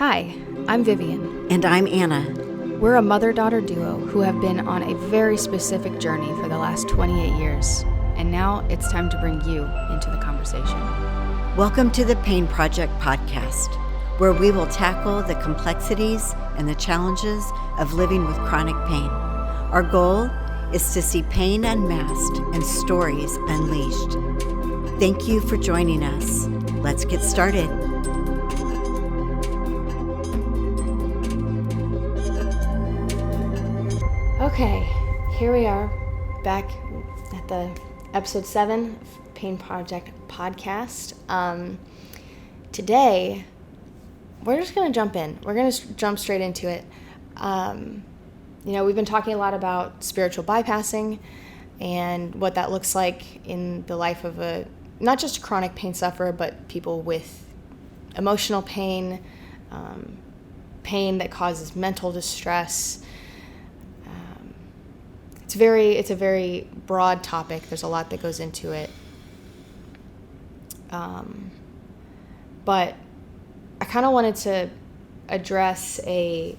Hi, I'm Vivian. And I'm Anna. We're a mother-daughter duo who have been on a very specific journey for the last 28 years. And now it's time to bring you into the conversation. Welcome to the Pain Project podcast, where we will tackle the complexities and the challenges of living with chronic pain. Our goal is to see pain unmasked and stories unleashed. Thank you for joining us. Let's get started. Okay, here we are back at the episode 7 Pain Project podcast. Today, we're just going to jump in. We're going to jump straight into it. We've been talking a lot about spiritual bypassing and what that looks like in the life of not just a chronic pain sufferer, but people with emotional pain, pain that causes mental distress. It's a very broad topic. There's a lot that goes into it. But I kind of wanted to address a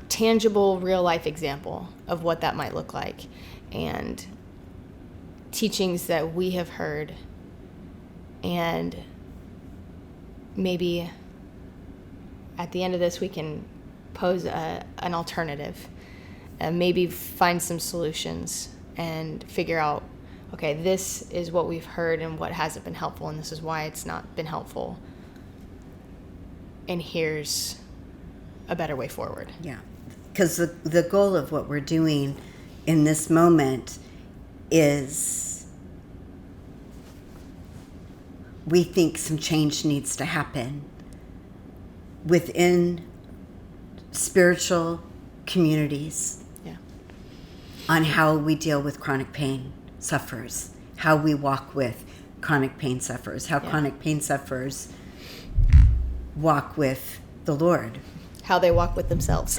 tangible real life example of what that might look like and teachings that we have heard, and maybe at the end of this we can pose an alternative and maybe find some solutions and figure out, okay, this is what we've heard and what hasn't been helpful, and this is why it's not been helpful, and here's a better way forward. Yeah, because the goal of what we're doing in this moment is we think some change needs to happen within spiritual communities on how we deal with chronic pain sufferers, how we walk with chronic pain sufferers, how chronic pain sufferers walk with the Lord. How they walk with themselves.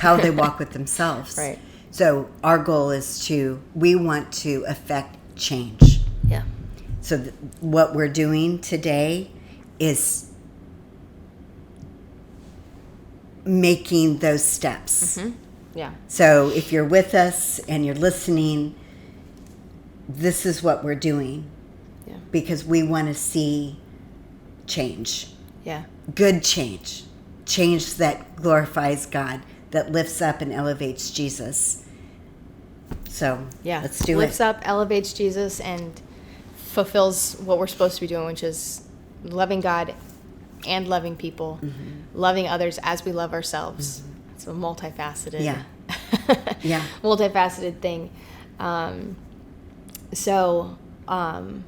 Right. So our goal is we want to affect change. Yeah. So what we're doing today is making those steps. Mm-hmm. Yeah. So if you're with us and you're listening, this is what we're doing. Yeah. Because we want to see change. Yeah. Good change. Change that glorifies God, that lifts up and elevates Jesus. So let's do it. Lifts up, elevates Jesus, and fulfills what we're supposed to be doing, which is loving God and loving people, loving others as we love ourselves. Mm-hmm. It's a multifaceted, multifaceted thing. So I'm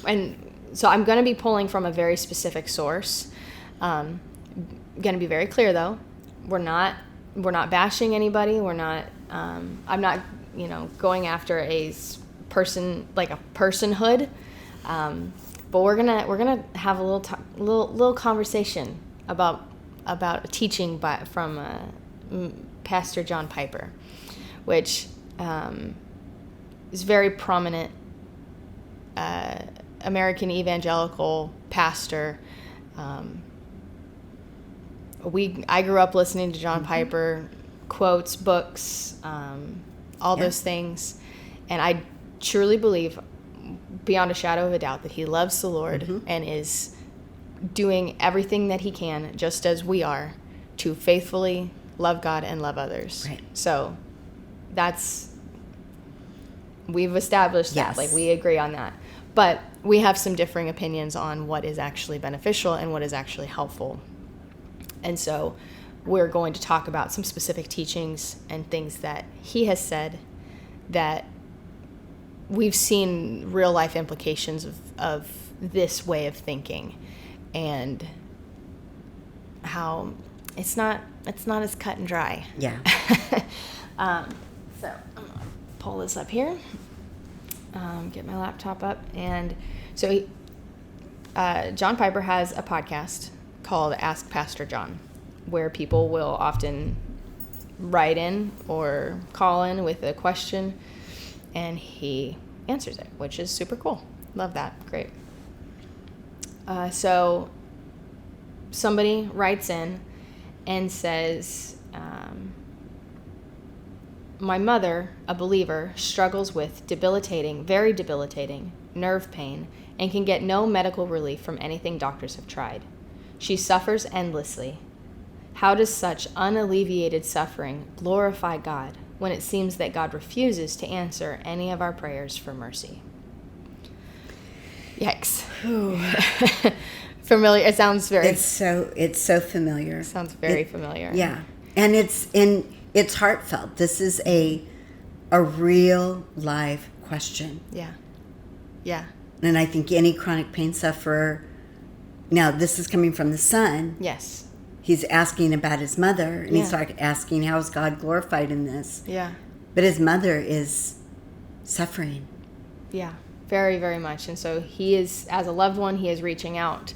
going to be pulling from a very specific source. Going to be very clear though. We're not bashing anybody. We're not. I'm not, going after a person like a personhood. But we're gonna have a little conversation about a teaching from Pastor John Piper, which is very prominent American evangelical pastor. I grew up listening to John Piper, quotes, books, all those things, and I truly believe, beyond a shadow of a doubt, that he loves the Lord and is doing everything that he can, just as we are, to faithfully love God and love others. Right. So we've established that, we agree on that. But we have some differing opinions on what is actually beneficial and what is actually helpful. And so we're going to talk about some specific teachings and things that he has said that we've seen real life implications of this way of thinking, and how it's not as cut and dry. Yeah. So I'm gonna pull this up here, get my laptop up, and so John Piper has a podcast called Ask Pastor John, where people will often write in or call in with a question, and he answers it, which is super cool. Love that. Great. So somebody writes in and says, my mother, a believer, struggles with very debilitating nerve pain and can get no medical relief from anything doctors have tried. She suffers endlessly. How does such unalleviated suffering glorify God when it seems that God refuses to answer any of our prayers for mercy? Yikes. Familiar. It sounds very... It's so familiar. It sounds very familiar. Yeah. And it's heartfelt. This is a real live question. Yeah. Yeah. And I think any chronic pain sufferer, now this is coming from the son. Yes. He's asking about his mother, and he's asking, how is God glorified in this? Yeah. But his mother is suffering. Yeah, very, very much. And so he is, as a loved one, he is reaching out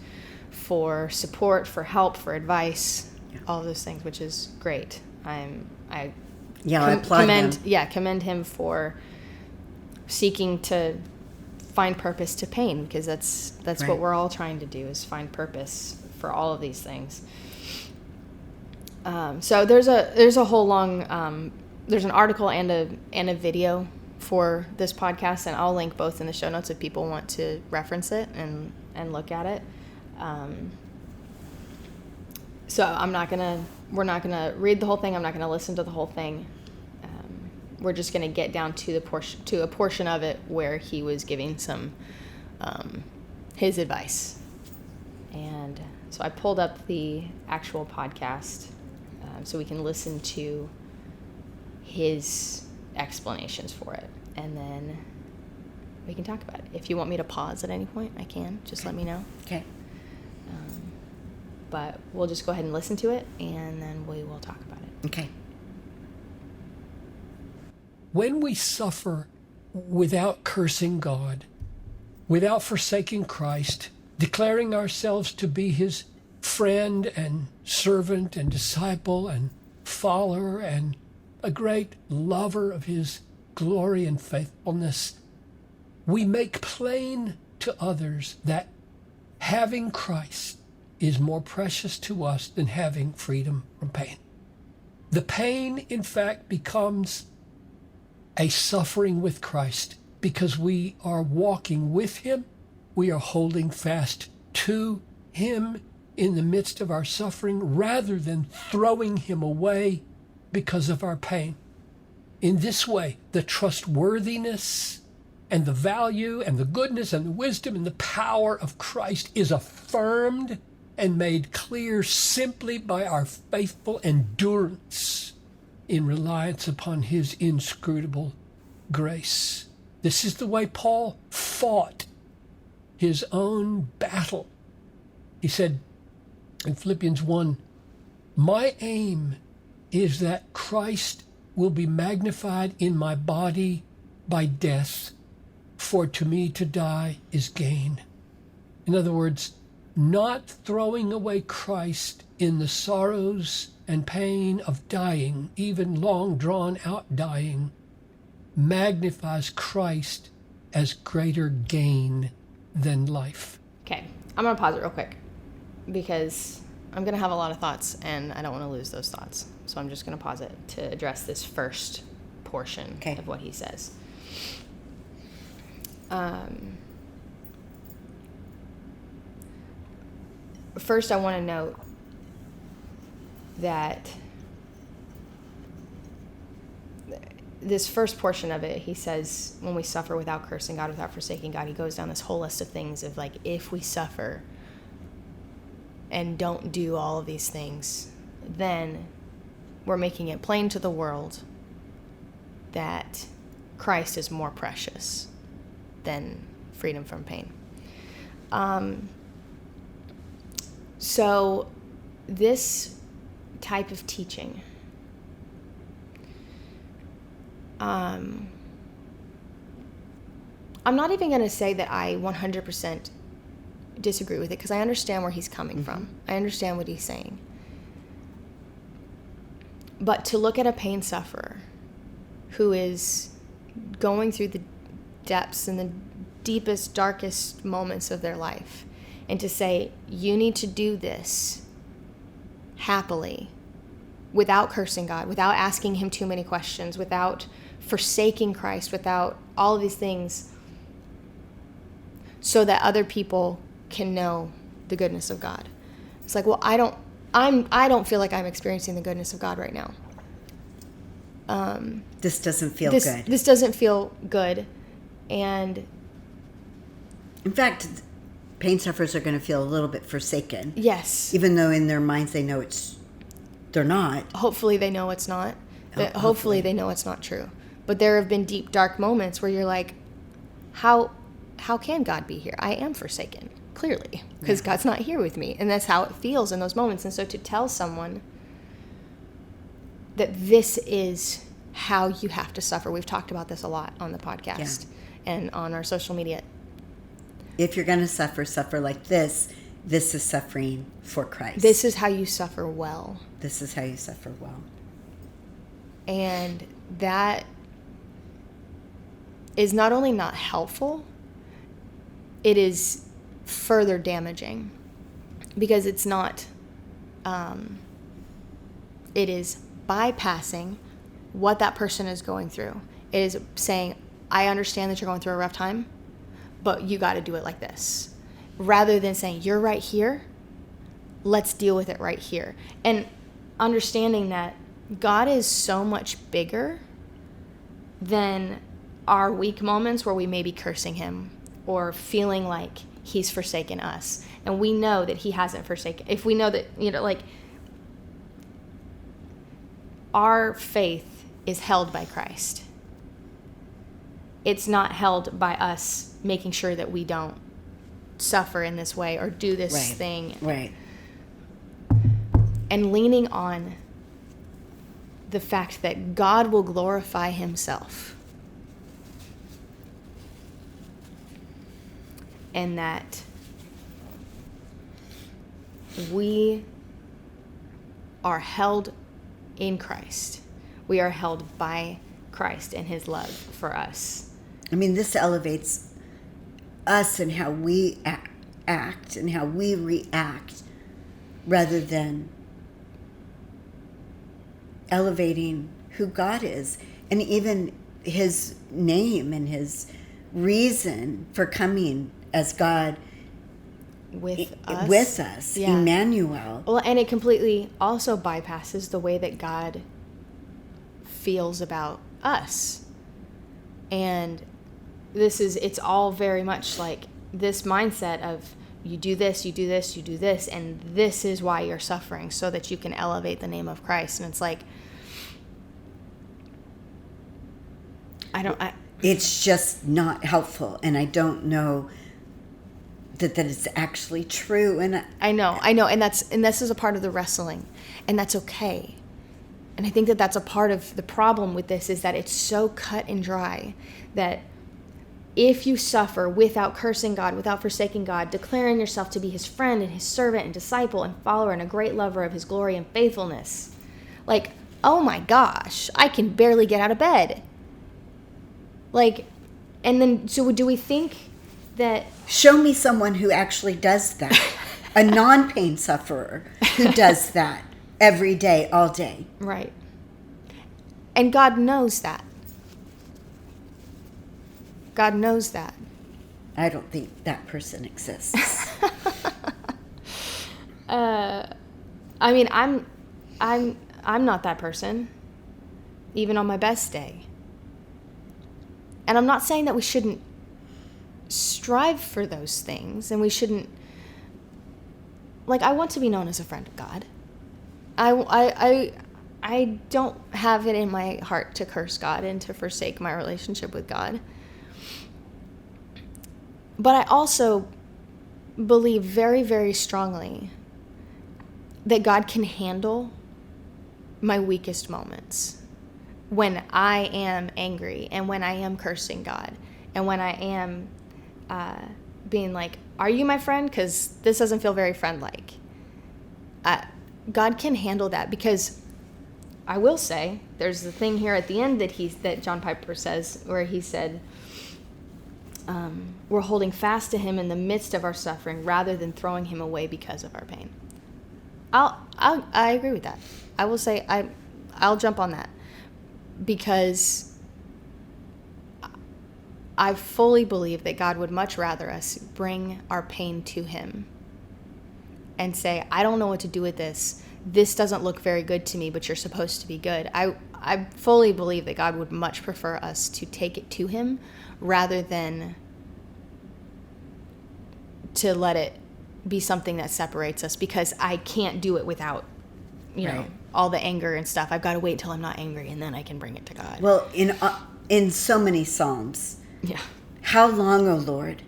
for support, for help, for advice, all of those things, which is great. I applaud him. Yeah, commend him for seeking to find purpose to pain, because that's right. What we're all trying to do, is find purpose for all of these things. So there's a whole long there's an article and a video for this podcast, and I'll link both in the show notes if people want to reference it and look at it. So we're not gonna read the whole thing. I'm not gonna listen to the whole thing. We're just gonna get down to a portion of it where he was giving some his advice, and so I pulled up the actual podcast so we can listen to his explanations for it, and then we can talk about it. If you want me to pause at any point, I can. Just let me know. Okay. But we'll just go ahead and listen to it, and then we will talk about it. Okay. When we suffer without cursing God, without forsaking Christ, declaring ourselves to be his friend and servant and disciple and follower and a great lover of his glory and faithfulness, we make plain to others that having Christ is more precious to us than having freedom from pain. The pain, in fact, becomes a suffering with Christ because we are walking with him. We are holding fast to him in the midst of our suffering rather than throwing him away because of our pain. In this way, the trustworthiness and the value and the goodness and the wisdom and the power of Christ is affirmed and made clear simply by our faithful endurance in reliance upon his inscrutable grace. This is the way Paul fought his own battle. He said in Philippians 1, "My aim is that Christ will be magnified in my body by death, for to me to die is gain." In other words, not throwing away Christ in the sorrows and pain of dying, even long drawn out dying, magnifies Christ as greater gain than life. Okay, I'm going to pause it real quick because I'm going to have a lot of thoughts and I don't want to lose those thoughts. So I'm just going to pause it to address this first portion of what he says. First, I want to note that this first portion of it, he says, when we suffer without cursing God, without forsaking God, he goes down this whole list of things of like, if we suffer and don't do all of these things, then we're making it plain to the world that Christ is more precious than freedom from pain. So this type of teaching, I'm not even going to say that I 100% disagree with it because I understand where he's coming from. I understand what he's saying. But to look at a pain sufferer who is going through the depths and the deepest, darkest moments of their life, and to say, you need to do this happily, without cursing God, without asking him too many questions, without forsaking Christ, without all of these things, so that other people can know the goodness of God. It's like, well, I don't feel like I'm experiencing the goodness of God right now. This doesn't feel good. This doesn't feel good. And in fact, pain sufferers are going to feel a little bit forsaken. yes. Even though in their minds they know they're not. Hopefully they know it's not. Hopefully they know it's not true. But there have been deep, dark moments where you're like, how can God be here? I am forsaken, clearly, because God's not here with me. And that's how it feels in those moments. And so to tell someone that this is how you have to suffer. We've talked about this a lot on the podcast and on our social media. If you're going to suffer like this. This is suffering for Christ. This is how you suffer well. This is how you suffer well. And that is not only not helpful, it is further damaging, because it's not, it is bypassing what that person is going through. It is saying, I understand that you're going through a rough time, but you got to do it like this. Rather than saying, you're right here, let's deal with it right here. And understanding that God is so much bigger than our weak moments where we may be cursing him or feeling like he's forsaken us. And we know that he hasn't forsaken. If we know that, like, our faith is held by Christ. It's not held by us making sure that we don't suffer in this way or do this thing. Right. And leaning on the fact that God will glorify himself. And that we are held in Christ. We are held by Christ and his love for us. I mean, this elevates us and how we act and how we react, rather than elevating who God is and even his name and his reason for coming as God with us. Yeah. Emmanuel. Well, and it completely also bypasses the way that God feels about us. And it's all very much like this mindset of you do this, you do this, you do this, and this is why you're suffering, so that you can elevate the name of Christ. And it's like, it's just not helpful, and I don't know that it's actually true. And I know, and this is a part of the wrestling, and that's okay. And I think that that's a part of the problem with this, is that it's so cut and dry that if you suffer without cursing God, without forsaking God, declaring yourself to be his friend and his servant and disciple and follower and a great lover of his glory and faithfulness, like, oh my gosh, I can barely get out of bed. Like, and then, so do we think that... Show me someone who actually does that. A non-pain sufferer who does that every day, all day. Right. And God knows that. God knows that. I don't think that person exists. I mean, I'm not that person, even on my best day. And I'm not saying that we shouldn't strive for those things, and we shouldn't, like, I want to be known as a friend of God. I don't have it in my heart to curse God and to forsake my relationship with God. But I also believe very, very strongly that God can handle my weakest moments, when I am angry and when I am cursing God and when I am being like, are you my friend? Because this doesn't feel very friend-like. God can handle that, because I will say there's the thing here at the end that John Piper says, where he said, we're holding fast to him in the midst of our suffering rather than throwing him away because of our pain. I agree with that. I will say I'll jump on that, because I fully believe that God would much rather us bring our pain to him and say, I don't know what to do with this. This doesn't look very good to me, but you're supposed to be good. I fully believe that God would much prefer us to take it to him rather than to let it be something that separates us, because I can't do it without, you know, all the anger and stuff. I've got to wait till I'm not angry and then I can bring it to God. Well, in so many Psalms, Yeah. how long, O Lord?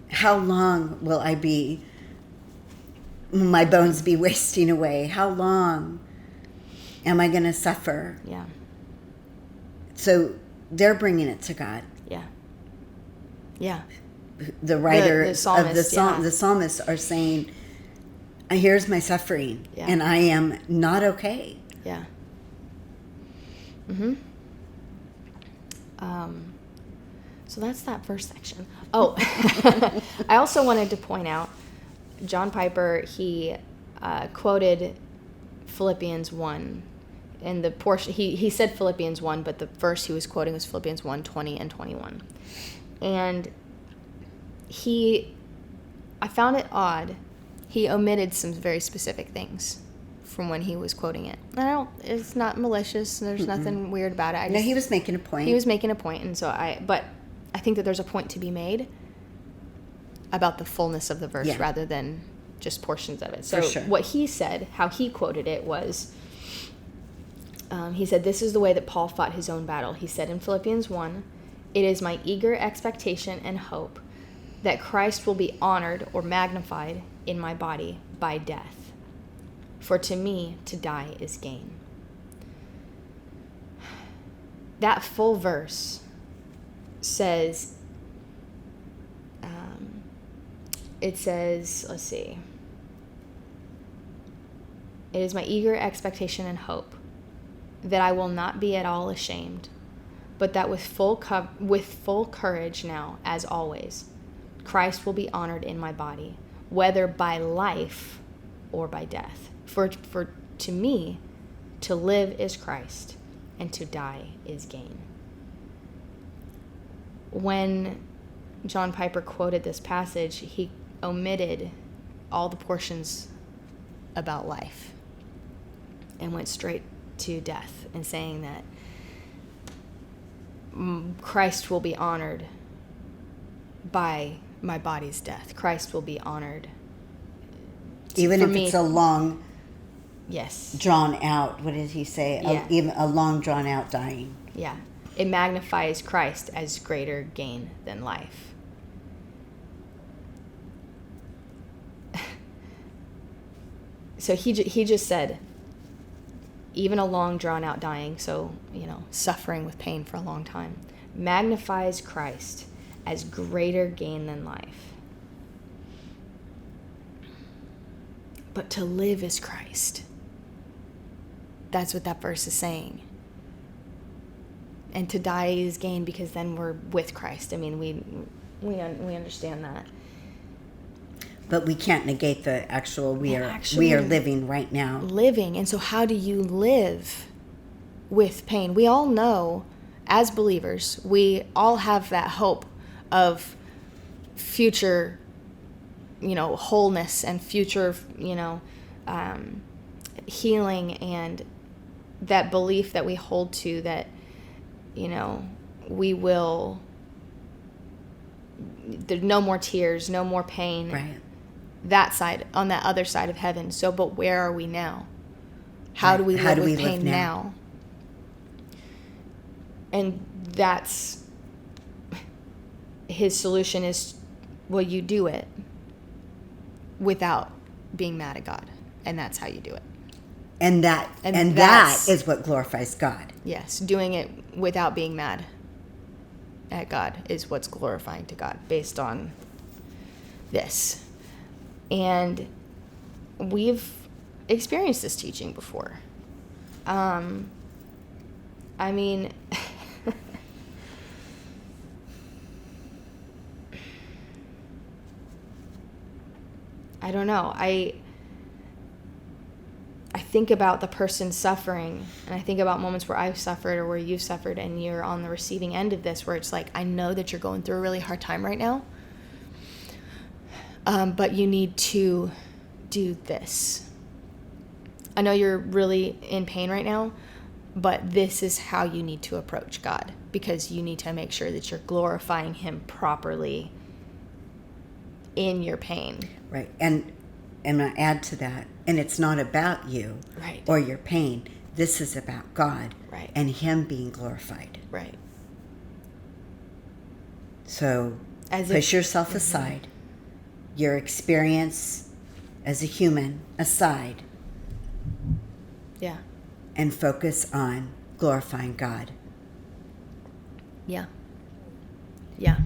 How long will my bones be wasting away? How long am I going to suffer? Yeah. So they're bringing it to God. Yeah. Yeah. The writer the of psalmist, the psalmists are saying, here's my suffering, and I am not okay. Yeah. Mm-hmm. So that's that first section. Oh, I also wanted to point out, John Piper, he quoted Philippians 1. And the portion, he said Philippians 1, but the verse he was quoting was Philippians 1, 20 and 21. And I found it odd. He omitted some very specific things from when he was quoting it. It's not malicious. There's nothing weird about it. No, he was making a point. He was making a point, and so but I think that there's a point to be made about the fullness of the verse rather than just portions of it. So what he said, how he quoted it was, he said, this is the way that Paul fought his own battle. He said in Philippians 1, it is my eager expectation and hope that Christ will be honored or magnified in my body by death. For to me, to die is gain. That full verse says, it says, let's see. It is my eager expectation and hope that I will not be at all ashamed, but that with full courage now, as always, Christ will be honored in my body, whether by life or by death. For to me, to live is Christ, and to die is gain. When John Piper quoted this passage, he omitted all the portions about life and went straight to death and saying that Christ will be honored by my body's death. Christ will be honored. Even if it's a long, drawn out, what did he say? Even a long drawn out dying. Yeah. It magnifies Christ as greater gain than life. So he just said, even a long drawn out dying, so, suffering with pain for a long time, magnifies Christ as greater gain than life. But to live is Christ. That's what that verse is saying. And to die is gain, because then we're with Christ. I mean, we understand that. But we can't negate the actual we are living right now. Living. And so how do you live with pain? We all know, as believers, we all have that hope of future, wholeness and future, healing, and that belief that we hold to that, we will, there's no more tears, no more pain. Right. That side, on that other side of heaven. So, but where are we now? How do we live with pain now? And that's his solution is, well, you do it without being mad at God. And that's how you do it. And that is what glorifies God. Yes, doing it without being mad at God is what's glorifying to God based on this. And we've experienced this teaching before. I mean, I don't know. think about the person suffering, and I think about moments where I've suffered or where you've suffered, and you're on the receiving end of this, where it's like, I know that you're going through a really hard time right now, but you need to do this. I know you're really in pain right now, but this is how you need to approach God, because you need to make sure that you're glorifying him properly in your pain. Right. And I add to that, and it's not about you Right. or your pain. This is about God Right. and him being glorified. Right. So As push if- yourself aside, your experience as a human aside, Yeah. and focus on glorifying God. Yeah. Yeah.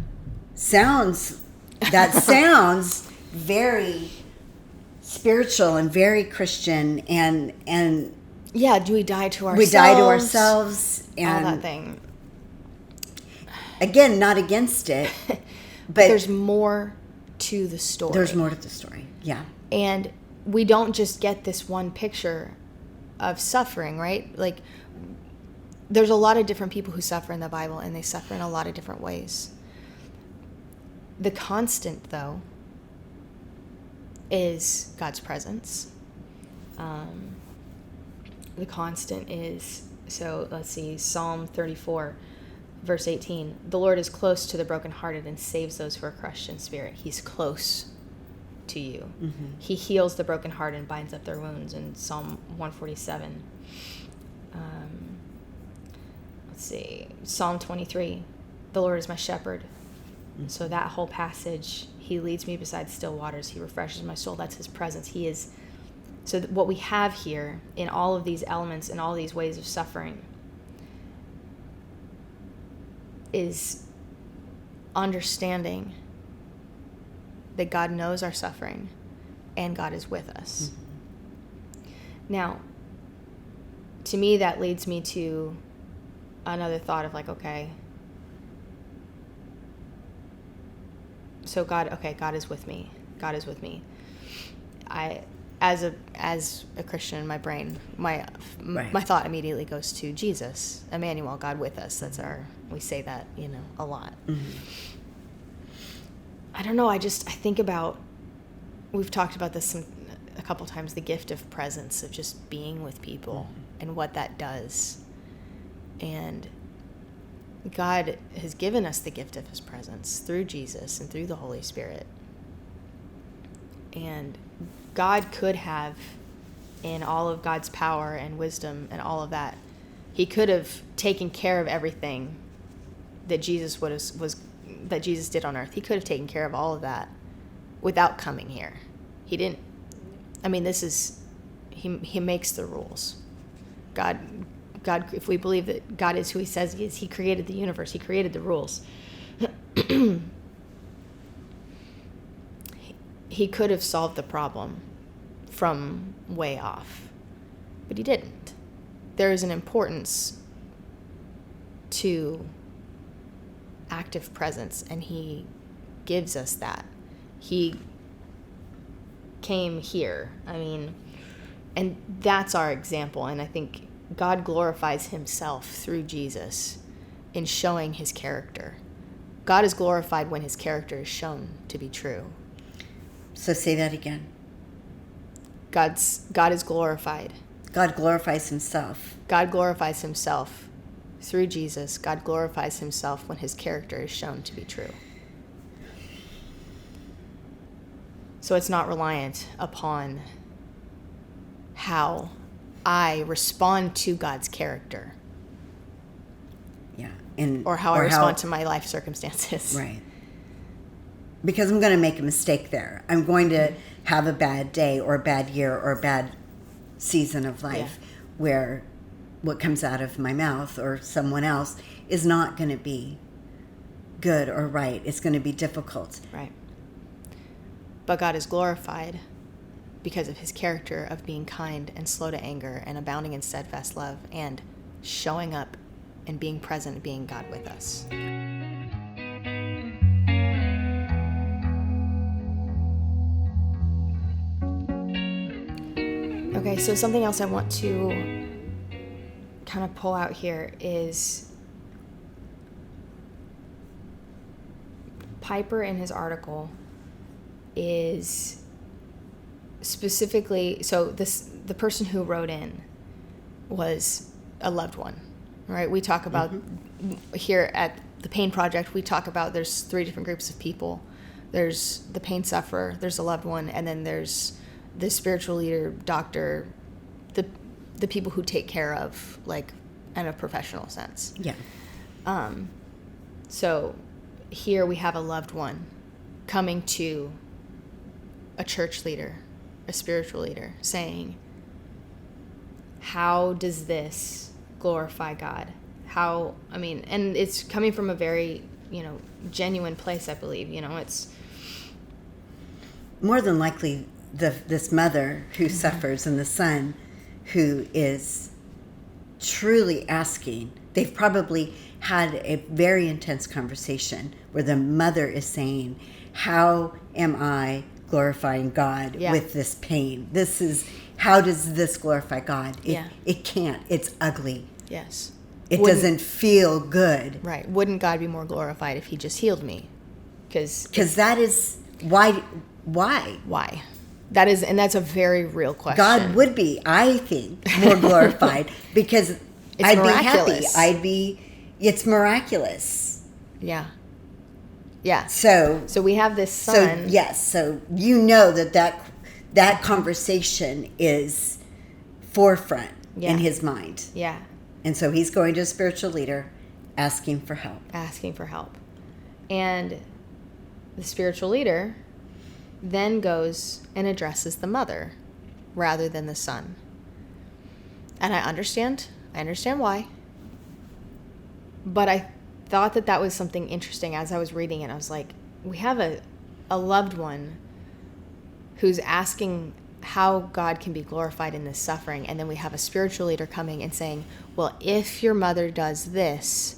That sounds very spiritual and very Christian, and Yeah, do we die to ourselves? we die to ourselves, All and that thing. again, not against it, but There's more to the story. there's more to the story. Yeah. And we don't just get this one picture of suffering, right? Like, there's a lot of different people who suffer in the Bible, and they suffer in a lot of different ways. The constant, though, is God's presence. The constant is, so let's see, Psalm 34, verse 18. The Lord is close to the brokenhearted and saves those who are crushed in spirit. He's close to you. Mm-hmm. He heals the brokenhearted and binds up their wounds in Psalm 147. Let's see, Psalm 23. The Lord is my shepherd. So that whole passage, he leads me beside still waters. He refreshes my soul. That's his presence. He is. So what we have here in all of these elements and all these ways of suffering is understanding that God knows our suffering and God is with us. Mm-hmm. Now, to me, that leads me to another thought of like, okay, so God is with me. God is with me. As a Christian in my brain, my thought immediately goes to Jesus, Emmanuel, God with us. That's we say that, a lot. Mm-hmm. I don't know. I think about, we've talked about this a couple times, the gift of presence, of just being with people and what that does. And God has given us the gift of his presence through Jesus and through the Holy Spirit. And God could have, in all of God's power and wisdom and all of that, he could have taken care of everything that Jesus that Jesus did on earth. He could have taken care of all of that without coming here. He didn't. I mean, he makes the rules. God, if we believe that God is who he says he is, he created the universe. He created the rules. He could have solved the problem from way off, but he didn't. There is an importance to active presence, and he gives us that. He came here. And that's our example. And I think God glorifies himself through Jesus in showing his character. God is glorified when his character is shown to be true. So say that again. God is glorified. God glorifies himself. God glorifies himself through Jesus. God glorifies himself when his character is shown to be true. So it's not reliant upon how I respond to God's character. Yeah. Or how I respond to my life circumstances. Right. Because I'm going to make a mistake there. I'm going to have a bad day or a bad year or a bad season of life where what comes out of my mouth or someone else is not going to be good or right. It's going to be difficult. Right. But God is glorified because of his character of being kind and slow to anger and abounding in steadfast love and showing up and being present and being God with us. Okay, so something else I want to kind of pull out here is Piper in his article is specifically, so the person who wrote in was a loved one, right? We talk about here at the Pain Project, we talk about there's 3 different groups of people. There's the pain sufferer, there's a loved one, and then there's the spiritual leader, doctor, the people who take care of, like, in a professional sense. Yeah. So here we have a loved one coming to a church leader, a spiritual leader, saying, how does this glorify God? And it's coming from a very, genuine place, I believe. It's more than likely this mother who suffers and the son who is truly asking. They've probably had a very intense conversation where the mother is saying, how am I glorifying God with this pain? How does this glorify God? It can't. It's ugly. Yes. It doesn't feel good. Right. Wouldn't God be more glorified if he just healed me? Because that is why. Why? That's a very real question. God would be, I think, more glorified because I'd miraculous. be happy. It's miraculous. Yeah. Yeah. So we have this son. So yes. So that conversation is forefront in his mind. Yeah. And so he's going to a spiritual leader asking for help. And the spiritual leader then goes and addresses the mother rather than the son. And I understand why. But I thought that was something interesting as I was reading it. I was like, we have a loved one who's asking how God can be glorified in this suffering, and then we have a spiritual leader coming and saying, well, if your mother does this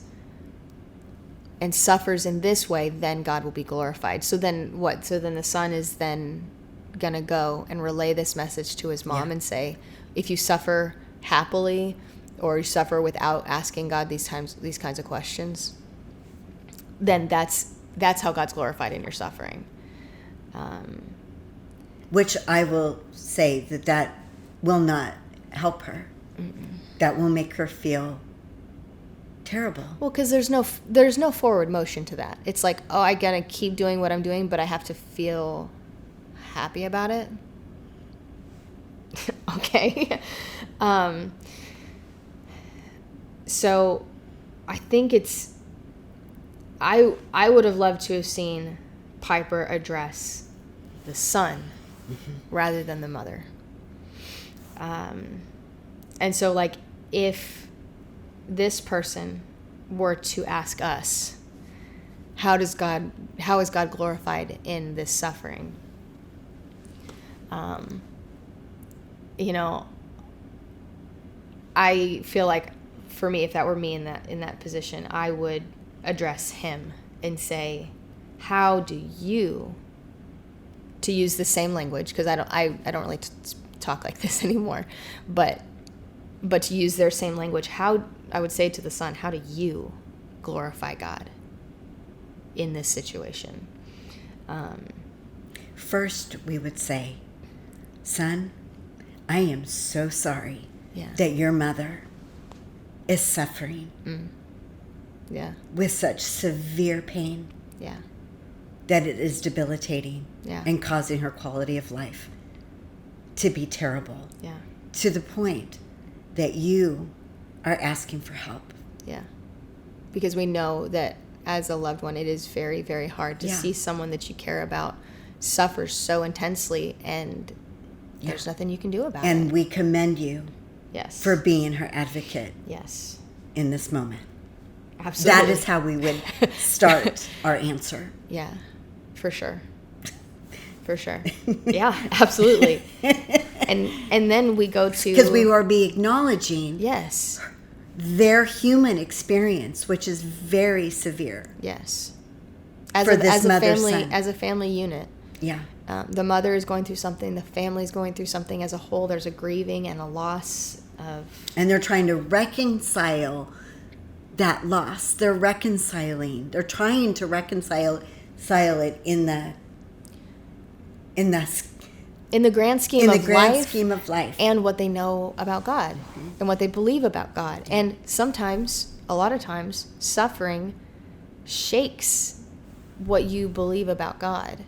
and suffers in this way, then God will be glorified. So then what? So then the son is then going to go and relay this message to his mom and say, if you suffer happily or you suffer without asking God these kinds of questions, then that's how God's glorified in your suffering. Which I will say that will not help her. Mm-mm. That will make her feel terrible. Well, because there's no forward motion to that. It's like, oh, I gotta keep doing what I'm doing, but I have to feel happy about it. Okay. So I think I would have loved to have seen Piper address the son rather than the mother. And so, like, if this person were to ask us, how is God glorified in this suffering? I feel like, for me, if that were me in that position, I would address him and say, how do you, to use the same language, because I don't really talk like this anymore, but to use their same language, how, I would say to the son, how do you glorify God in this situation? First, we would say, son, I am so sorry that your mother is suffering with such severe pain that it is debilitating and causing her quality of life to be terrible to the point that you are asking for help. Yeah. Because we know that as a loved one, it is very, very hard to see someone that you care about suffer so intensely, and there's nothing you can do about it. And we commend you for being her advocate in this moment. Absolutely. That is how we would start our answer. Yeah, for sure. For sure. Yeah, absolutely. And then we go to... Because we will be acknowledging their human experience, which is very severe. Yes. For this mother's son. As a family unit. Yeah. The mother is going through something. The family is going through something as a whole. There's a grieving and a loss of... And they're trying to reconcile that loss. They're reconciling. They're trying to reconcile it in the grand scheme of life. And what they know about God, and what they believe about God. And sometimes, a lot of times, suffering shakes what you believe about God.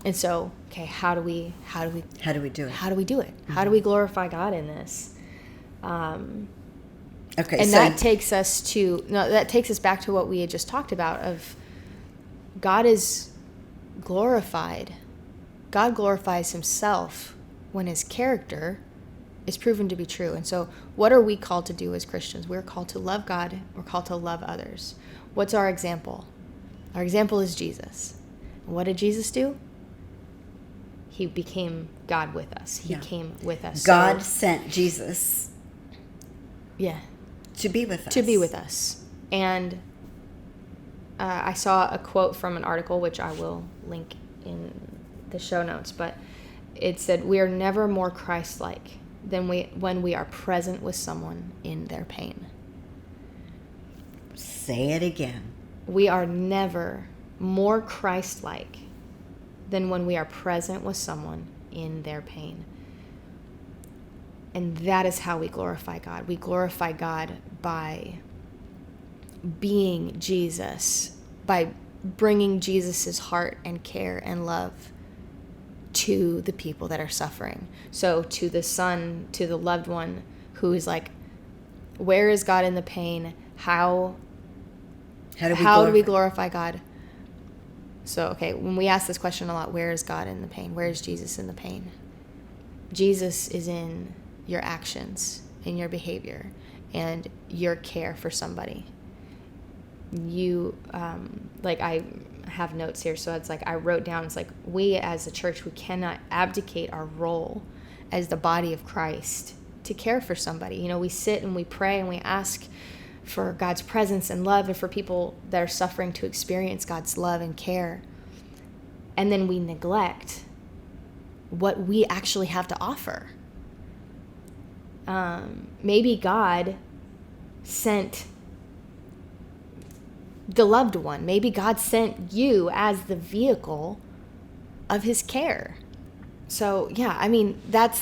And so, okay, how do we do it? How do we do it? How do we glorify God in this? That takes us back to what we had just talked about, of God is glorified. God glorifies himself when his character is proven to be true. And so what are we called to do as Christians? We're called to love God. We're called to love others. What's our example? Our example is Jesus. And what did Jesus do? He became God with us. He came with us. God sent Jesus. Yeah. To be with us. To be with us. And I saw a quote from an article, which I will link in the show notes, but it said, "We are never more Christ-like than when we are present with someone in their pain." Say it again. We are never more Christ-like than when we are present with someone in their pain. And that is how we glorify God. We glorify God by being Jesus, by bringing Jesus's heart and care and love to the people that are suffering. So to the son, to the loved one who is like, where is God in the pain? How do we glorify God? So, okay, when we ask this question a lot, where is God in the pain? Where is Jesus in the pain? Jesus is in your actions, in your behavior, and your care for somebody. You, I have notes here, so it's like I wrote down, it's like, we as a church, we cannot abdicate our role as the body of Christ to care for somebody. You know, we sit and we pray and we ask for God's presence and love, and for people that are suffering to experience God's love and care. And then we neglect what we actually have to offer. Maybe God sent the loved one. Maybe God sent you as the vehicle of his care. So, yeah, I mean, that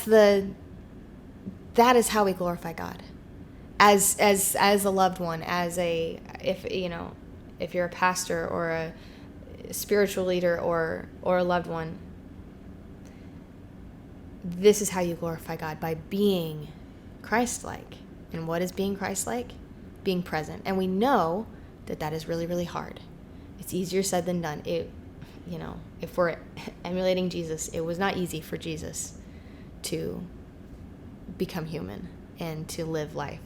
is how we glorify God. As a loved one, if you're a pastor or a spiritual leader or a loved one, this is how you glorify God, by being Christ-like. And what is being Christ-like? Being present. And we know that is really, really hard. It's easier said than done. If we're emulating Jesus, it was not easy for Jesus to become human and to live life.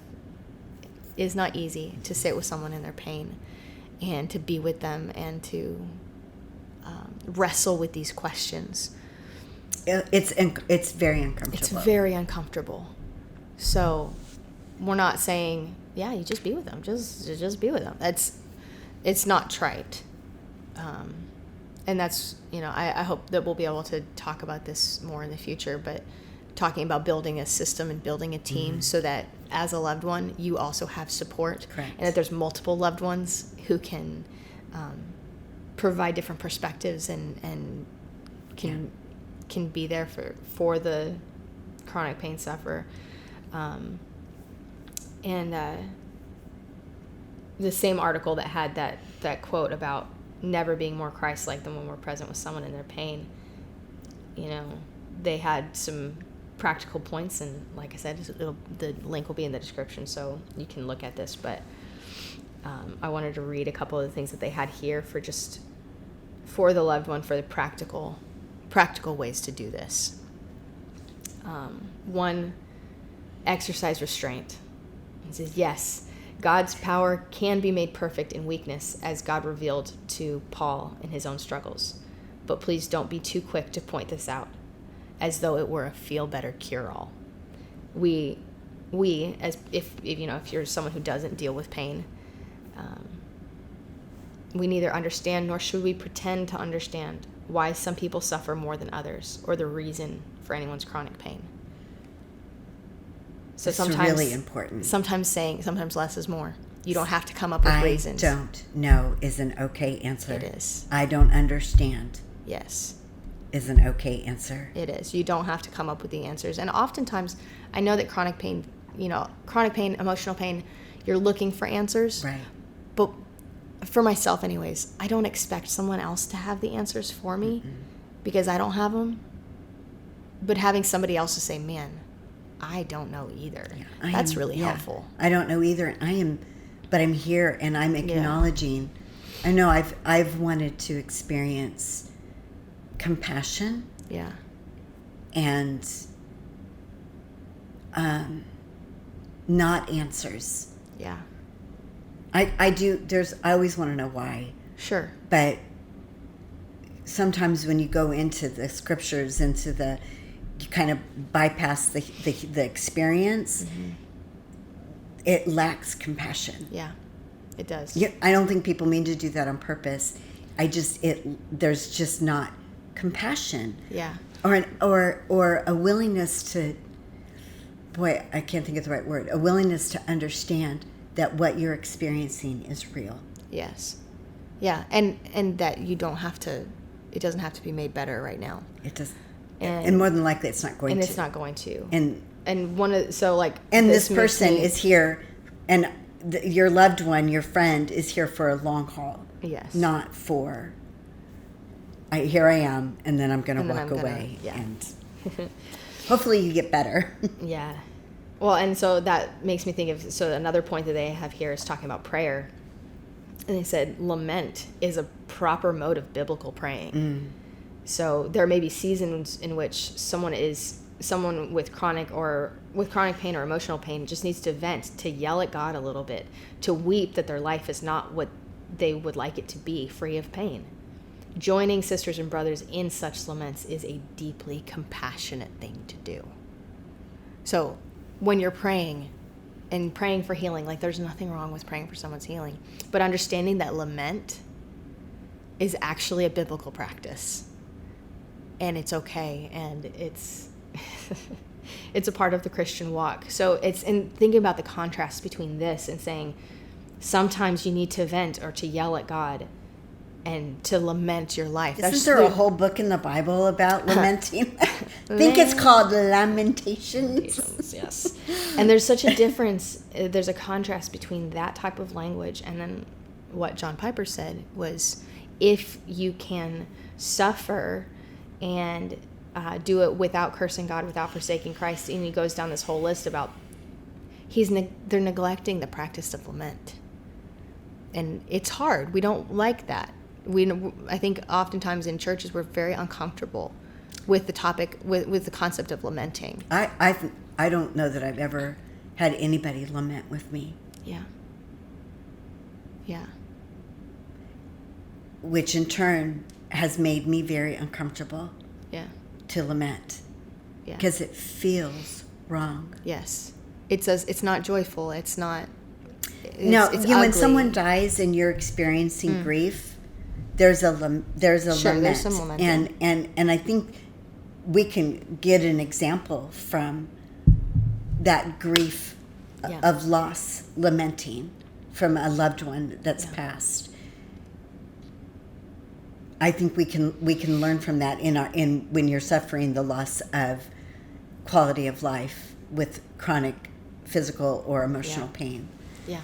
It is not easy to sit with someone in their pain and to be with them and to wrestle with these questions. It's very uncomfortable. It's very uncomfortable. So we're not saying, yeah, you just be with them. Just be with them. It's not trite. And that's, I hope that we'll be able to talk about this more in the future, but talking about building a system and building a team so that as a loved one, you also have support. Correct. And that there's multiple loved ones who can provide different perspectives and can be there for the chronic pain sufferer. The same article that had that quote about never being more Christ-like than when we're present with someone in their pain, they had some practical points, and like I said, the link will be in the description so you can look at this, but I wanted to read a couple of the things that they had here for the loved one, for the practical ways to do this. One, exercise restraint. It says, yes, God's power can be made perfect in weakness, as God revealed to Paul in his own struggles. But please don't be too quick to point this out, as though it were a feel-better cure-all. We, as if you're someone who doesn't deal with pain, we neither understand nor should we pretend to understand why some people suffer more than others, or the reason for anyone's chronic pain. So it's sometimes really important. Sometimes less is more. You don't have to come up with reasons. I don't know is an okay answer. It is. I don't understand. Yes. Is an okay answer. It is. You don't have to come up with the answers. And oftentimes, I know that chronic pain, emotional pain, you're looking for answers. Right. But for myself anyways, I don't expect someone else to have the answers for me because I don't have them. But having somebody else to say, man, I don't know either. Yeah, that's really helpful. I don't know either. But I'm here and I'm acknowledging. I know I've wanted to experience compassion. Yeah. And not answers. Yeah. I do. I always want to know why. Sure. But sometimes when you go into the scriptures, you kind of bypass the experience. Mm-hmm. It lacks compassion. Yeah, it does. I don't think people mean to do that on purpose. There's just not compassion. Yeah. Or a willingness to. Boy, I can't think of the right word. A willingness to understand that what you're experiencing is real. Yes. Yeah, and that you don't have to. It doesn't have to be made better right now. It does. And more than likely, it's not going to. And it's not going to. And this person is here, and your loved one, your friend, is here for a long haul. Yes. Not for. Here I am, and then I'm going to walk away, and hopefully you get better. Yeah. Well, and so that makes me think of another point that they have here is talking about prayer, and they said lament is a proper mode of biblical praying. Mm. So there may be seasons in which someone with chronic pain or emotional pain just needs to vent, to yell at God a little bit, to weep that their life is not what they would like it to be, free of pain. Joining sisters and brothers in such laments is a deeply compassionate thing to do. So when you're praying and praying for healing, like there's nothing wrong with praying for someone's healing, but understanding that lament is actually a biblical practice. And it's okay, and it's it's a part of the Christian walk. So it's in thinking about the contrast between this and saying sometimes you need to vent or to yell at God and to lament your life. Isn't there a whole book in the Bible about lamenting? I think it's called Lamentations. Yes. And there's such a difference. There's a contrast between that type of language and then what John Piper said was, if you can suffer and do it without cursing God, without forsaking Christ, and he goes down this whole list about they're neglecting the practice of lament, and it's hard. We don't like that. I think oftentimes in churches we're very uncomfortable with the topic, with the concept of lamenting. I don't know that I've ever had anybody lament with me. Yeah. Yeah. Which in turn has made me very uncomfortable. Yeah. To lament. Yeah. Because it feels wrong. Yes. It's not joyful. It's not. It's when someone dies and you're experiencing grief, there's a lament. There's some lamenting. And I think we can get an example from that grief of loss, lamenting from a loved one that's passed. I think we can learn from that in when you're suffering the loss of quality of life with chronic physical or emotional pain. Yeah.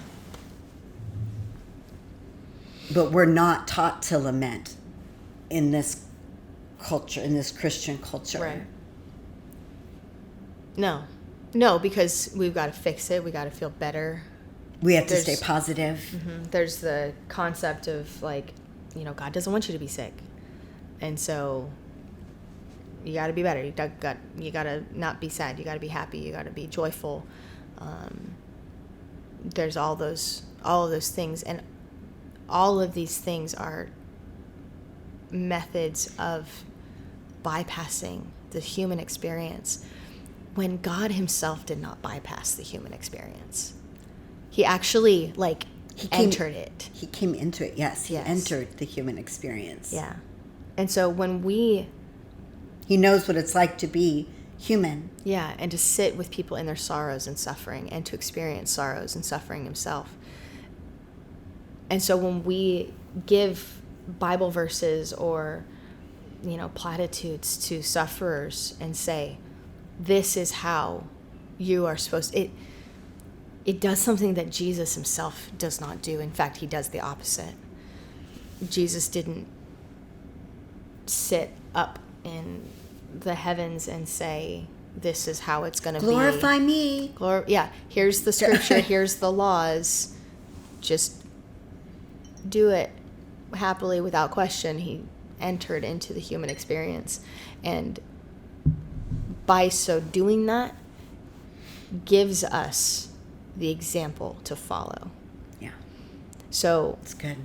But we're not taught to lament in this culture, in this Christian culture. Right. No, because we've got to fix it. We got to feel better. We have to stay positive. Mm-hmm. There's the concept of God doesn't want you to be sick, and so you got to be better. You got to not be sad. You got to be happy. You got to be joyful. There's all of those things, and all of these things are methods of bypassing the human experience when God himself did not bypass the human experience. He actually entered it. He came into it, yes. He entered the human experience. Yeah. And so when He knows what it's like to be human. yeah, and to sit with people in their sorrows and suffering, and to experience sorrows and suffering himself. And so when we give Bible verses or, platitudes to sufferers and say, this is how you are supposed to, it does something that Jesus himself does not do. In fact, he does the opposite. Jesus didn't sit up in the heavens and say, this is how it's going to be. Glorify me. Yeah, here's the scripture, here's the laws. Just do it happily without question. He entered into the human experience. And by so doing that, gives us the example to follow. Yeah. So It's good.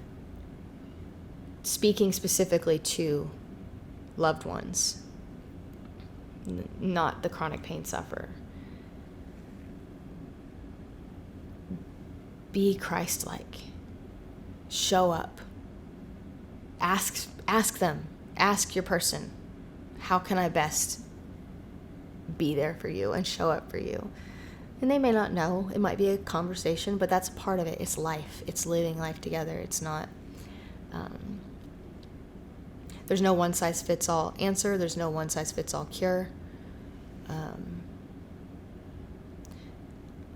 speaking specifically to loved ones, not the chronic pain sufferer. Be Christ-like. Show up. Ask them. Ask your person, how can I best be there for you and show up for you? And they may not know. It might be a conversation, but that's part of it. It's life. It's living life together. It's not... there's no one-size-fits-all answer. There's no one-size-fits-all cure.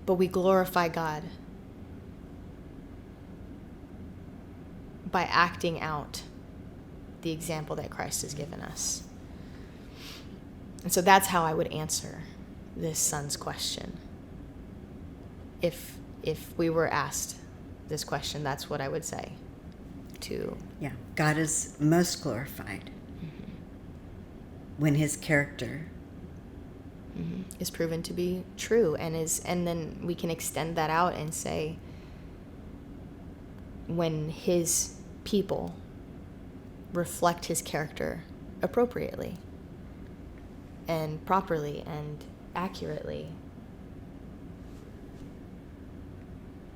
But we glorify God by acting out the example that Christ has given us. And so that's how I would answer this son's question. If we were asked this question, that's what I would say to... Yeah. God is most glorified when his character is proven to be true, and then we can extend that out and say, when his people reflect his character appropriately and properly and accurately,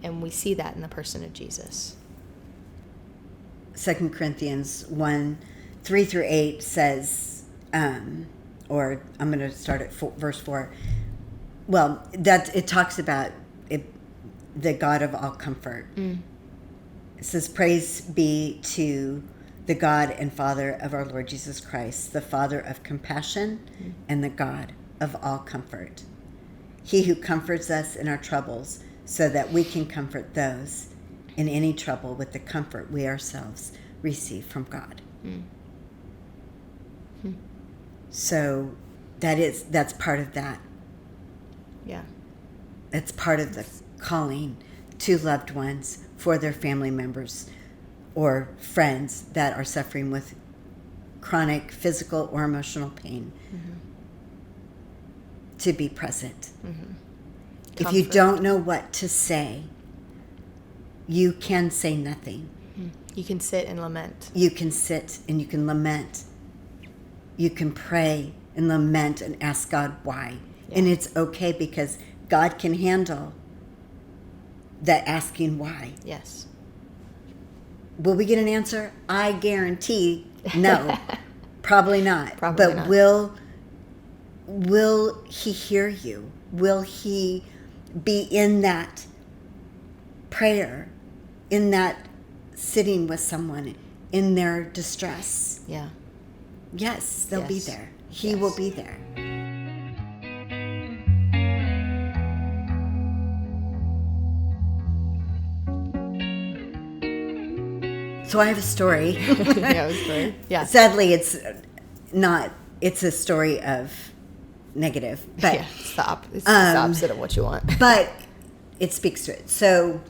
and we see that in the person of Jesus. 2 Corinthians 1:3-8 says, or I'm going to start at verse 4. Well, that it talks about it, the God of all comfort. It says, praise be to the God and Father of our Lord Jesus Christ, the Father of compassion and the God of all comfort. He who comforts us in our troubles so that we can comfort those in any trouble with the comfort we ourselves receive from God. So that's part of that. Yeah. It's part of the calling to loved ones for their family members or friends that are suffering with chronic physical or emotional pain, to be present. If you don't know what to say, you can say nothing. You can sit and lament. You can sit and you can lament. You can pray and lament and ask God why. Yeah. And it's okay, because God can handle that asking why. Yes. Will we get an answer? I guarantee no. Probably not. Probably but not. will he hear you? Will he be in that prayer, in that sitting with someone in their distress? Yeah. Yes, they'll be Yes. there. He Yes. will be there. So I have a story. Yeah, it was great. Yeah. Sadly, it's not. It's a story of negative, but Yeah, it's the opposite of what you want. but it speaks to it. So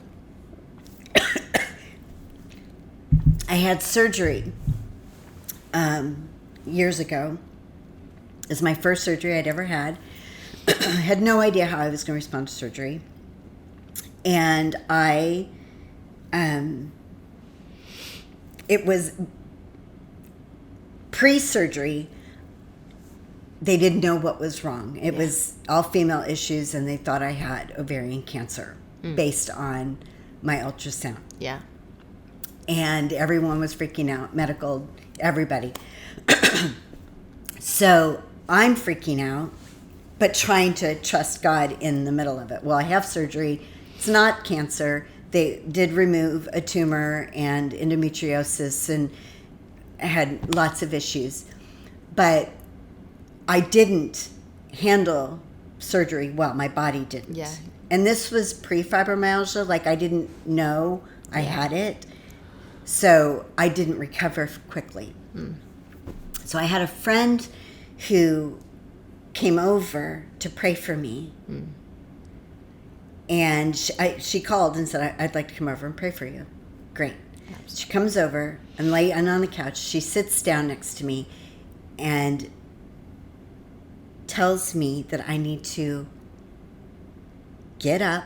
I had surgery years ago. It was my first surgery I'd ever had. I had no idea how I was going to respond to surgery. And it was pre-surgery. They didn't know what was wrong. It was all female issues, and they thought I had ovarian cancer based on my ultrasound. Yeah. and everyone was freaking out, medical, everybody. So I'm freaking out, but trying to trust God in the middle of it. Well, I have surgery. It's not cancer. They did remove a tumor and endometriosis, and I had lots of issues. But I didn't handle surgery well. My body didn't. Yeah. And this was pre-fibromyalgia. Like, I didn't know I had it. So I didn't recover quickly. So I had a friend who came over to pray for me. And she called and said, I'd like to come over and pray for you. Great. She comes over and on the couch. She sits down next to me and tells me that I need to get up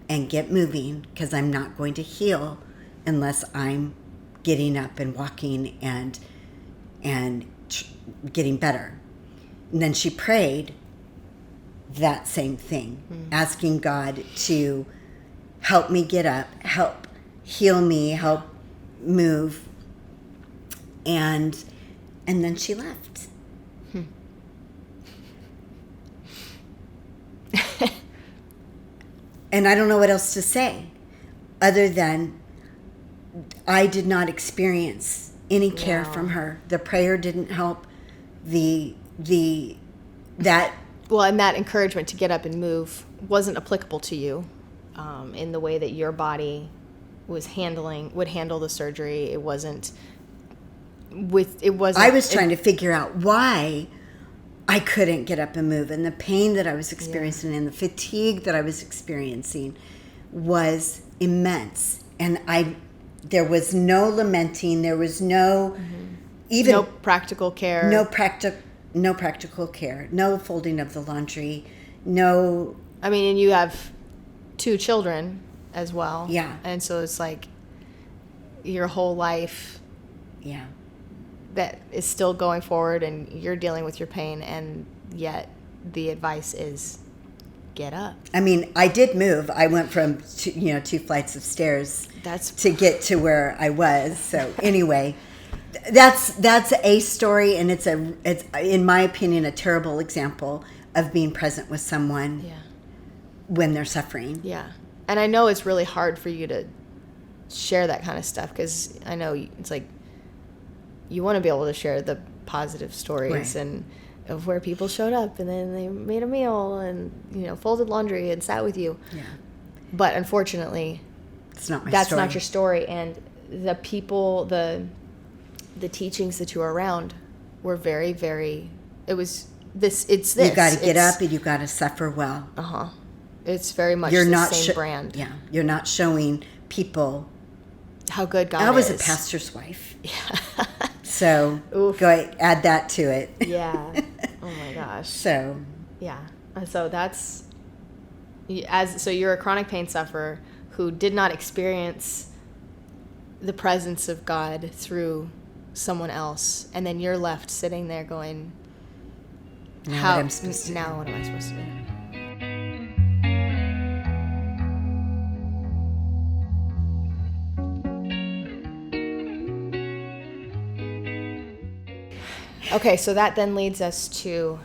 and get moving because I'm not going to heal unless I'm getting up and walking and getting better. And then she prayed that same thing, asking God to help me get up, help heal me, help move. And then she left. And I don't know what else to say other than I did not experience any care from her. The prayer didn't help. Well, and that encouragement to get up and move wasn't applicable to you in the way that your body would handle the surgery. I was trying to figure out why I couldn't get up and move, and the pain that I was experiencing and the fatigue that I was experiencing was immense. And there was no lamenting. There was no no practical care. No practical care. No folding of the laundry. No. I mean, and you have 2 children as well. Yeah. And so it's like your whole life. Yeah. That is still going forward, and you're dealing with your pain, and yet the advice is get up. I mean, I did move. I went from 2 flights of stairs to get to where I was. So anyway, that's a story, and it's in my opinion a terrible example of being present with someone when they're suffering. Yeah, and I know it's really hard for you to share that kind of stuff because I know it's like. You want to be able to share the positive stories and of where people showed up and then they made a meal and folded laundry and sat with you. Yeah. But unfortunately, that's not your story. And the people, the teachings that you were around were very, very. It's this. You got to get up and you got to suffer well. It's very much same brand. Yeah. You're not showing people how good God is. I was a pastor's wife. Yeah. So go ahead, add that to it. Yeah. Oh my gosh. So. Yeah. So so you're a chronic pain sufferer who did not experience the presence of God through someone else, and then you're left sitting there going, now what am I supposed to do? Okay, so that then leads us to,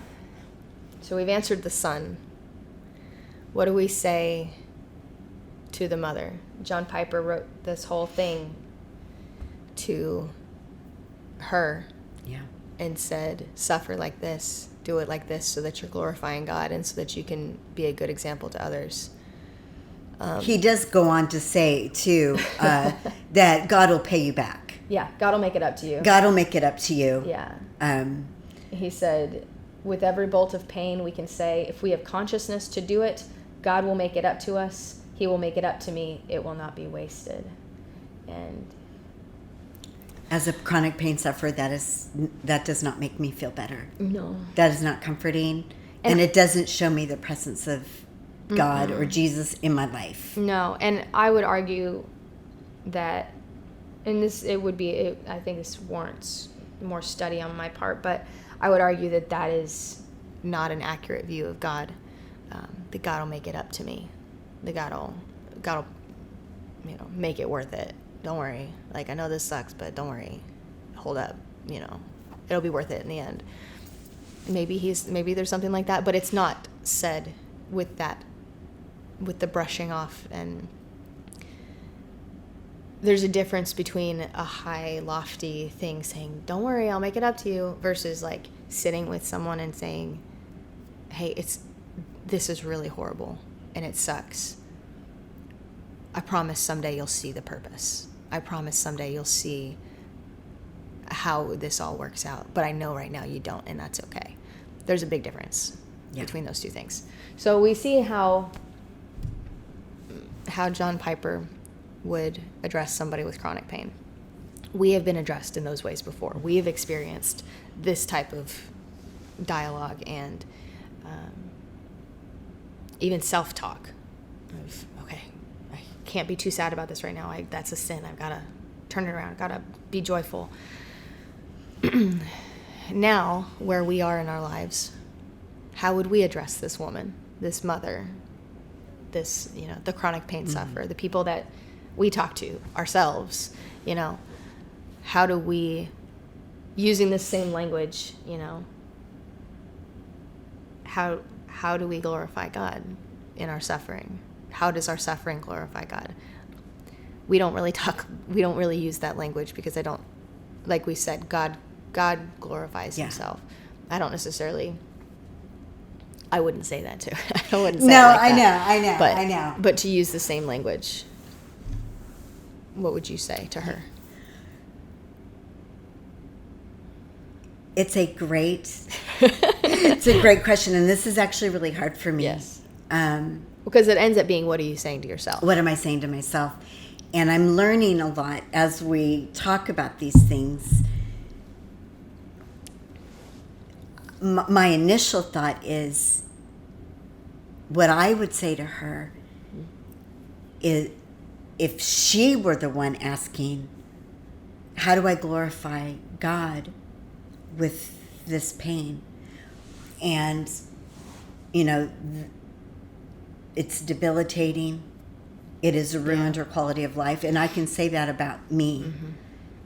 so we've answered the son. What do we say to the mother? John Piper wrote this whole thing to her and said, suffer like this, do it like this so that you're glorifying God and so that you can be a good example to others. He does go on to say, too, that God will pay you back. Yeah, God will make it up to you. God will make it up to you. Yeah. He said, with every bolt of pain, we can say, if we have consciousness to do it, God will make it up to us. He will make it up to me. It will not be wasted. And as a chronic pain sufferer, that does not make me feel better. No. That is not comforting. And it doesn't show me the presence of God or Jesus in my life. No. And I would argue that, and I think this warrants more study on my part, but I would argue that is not an accurate view of God. That God will make it up to me. That God will make it worth it. don't worry. Like, I know this sucks, but don't worry. Hold up. You know, it'll be worth it in the end. Maybe there's something like that, but it's not said with the brushing off. And there's a difference between a high, lofty thing saying, don't worry, I'll make it up to you, versus like sitting with someone and saying, hey, this is really horrible and it sucks. I promise someday you'll see the purpose. I promise someday you'll see how this all works out. But I know right now you don't, and that's okay. There's a big difference between those two things. So we see how John Piper would address somebody with chronic pain. We have been addressed in those ways before. We have experienced this type of dialogue and even self-talk of, okay, I can't be too sad about this right now. That's a sin. I've got to turn it around. I've got to be joyful. Now, where we are in our lives, how would we address this woman, this mother, this, the chronic pain sufferer, the people that we talk to ourselves, how do we, using this same language, how do we glorify God in our suffering? How does our suffering glorify God? We don't really use that language because like we said, God glorifies himself. I wouldn't say that too. I wouldn't say it like that. I know. But to use the same language, what would you say to her? It's a great question, and this is actually really hard for me. Yes. Because it ends up being, what are you saying to yourself? What am I saying to myself? And I'm learning a lot as we talk about these things. My initial thought is, what I would say to her is, if she were the one asking, how do I glorify God with this pain? And, it's debilitating. It has ruined her quality of life. And I can say that about me. Mm-hmm.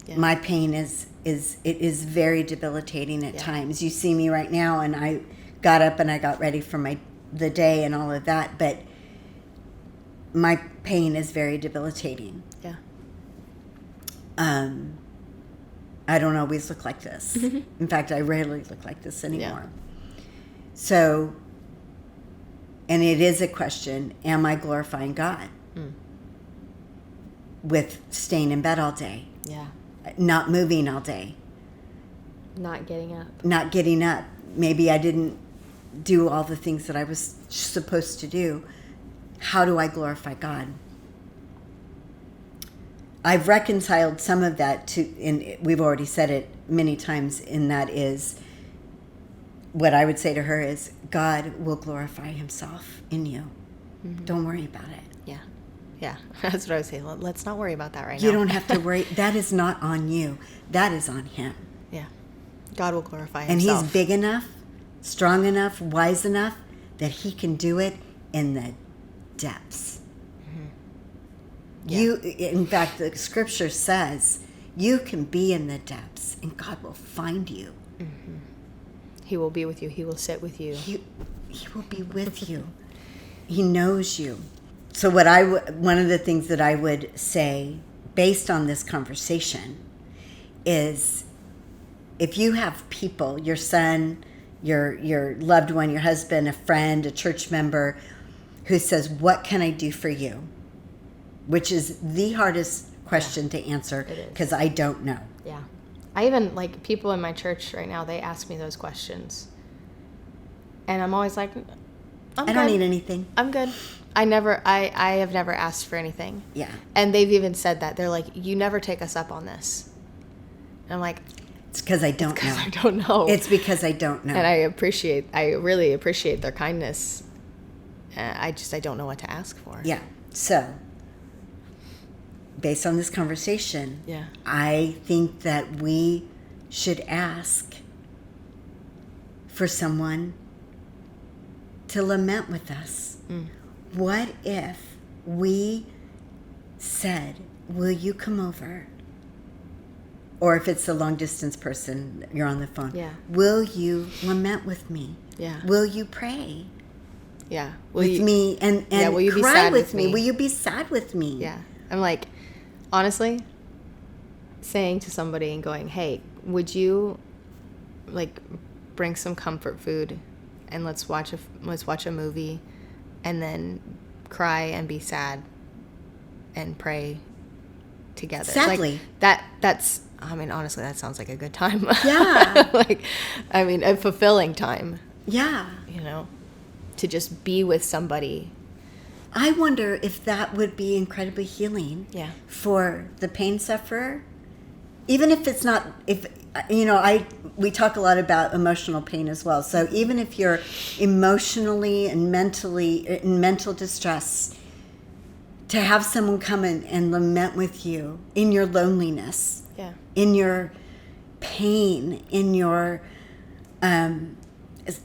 Yeah. My pain is very debilitating at times. You see me right now, and I got up and I got ready for the day and all of that, but my pain is very debilitating. Yeah. I don't always look like this. In fact, I rarely look like this anymore. Yeah. So, and it is a question, am I glorifying God with staying in bed all day? Yeah. Not moving all day. Not getting up. Maybe I didn't do all the things that I was supposed to do. How do I glorify God? I've reconciled some of that to, and we've already said it many times, and that is, what I would say to her is, God will glorify himself in you. Mm-hmm. Don't worry about it. Yeah. Yeah, that's what I would say. Let's not worry about that right now. You don't have to worry. That is not on you. That is on him. Yeah. God will glorify himself. And he's big enough, strong enough, wise enough that he can do it in the depths. Mm-hmm. Yeah. In fact, the scripture says you can be in the depths and God will find you. Mm-hmm. He will be with you. He will sit with you. He will be with you. He knows you. So one of the things that I would say based on this conversation is, if you have people, your son, your loved one, your husband, a friend, a church member, who says, what can I do for you? Which is the hardest question to answer, because I don't know. Yeah. I even, people in my church right now, they ask me those questions. And I'm always like, I don't need anything. I'm good. I have never asked for anything. Yeah. And they've even said that. They're like, you never take us up on this. And I'm like, it's because I don't know. I don't know. It's because I don't know. And I really appreciate their kindness. I don't know what to ask for. Yeah. So, based on this conversation, I think that we should ask for someone to lament with us. What if we said, will you come over? Or if it's a long distance person, you're on the phone. Yeah. Will you lament with me? Yeah. Will you pray Yeah. with me and will you be cry sad with with me? me? Will you be sad with me? Yeah. I'm like, honestly, saying to somebody and going, hey, would you like bring some comfort food and let's watch a movie and then cry and be sad and pray together. Sadly. Like that's I mean, honestly, that sounds like a good time. Yeah. Like, I mean, a fulfilling time, Yeah. you know, to just be with somebody. I wonder if that would be incredibly healing Yeah. for the pain sufferer. Even if it's not, if, you know, we talk a lot about emotional pain as well. So even if you're emotionally and mentally in mental distress, to have someone come in and lament with you in your loneliness, Yeah. in your pain, in your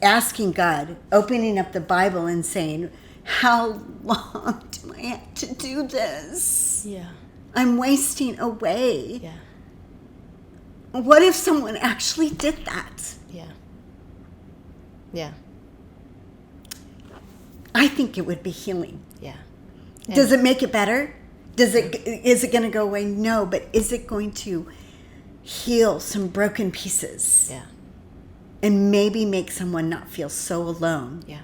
asking God, opening up the Bible and saying, how long do I have to do this? Yeah. I'm wasting away. Yeah. What if someone actually did that? Yeah. Yeah. I think it would be healing. Yeah. Does it make it better? Is it going to go away? No, but is it going to heal some broken pieces? Yeah. And maybe make someone not feel so alone? Yeah.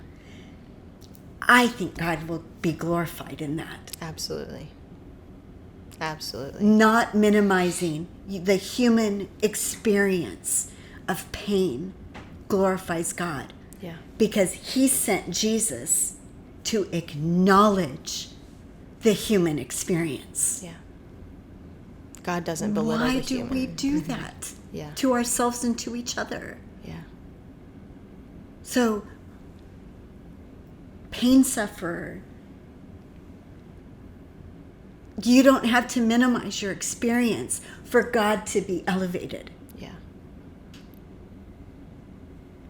I think God will be glorified in that. Absolutely. Absolutely. Not minimizing the human experience of pain glorifies God. Yeah. Because he sent Jesus to acknowledge the human experience. Yeah. God doesn't belittle Why the do human. we do that Yeah. to ourselves and to each other? Yeah. So, pain sufferer, you don't have to minimize your experience for God to be elevated. Yeah.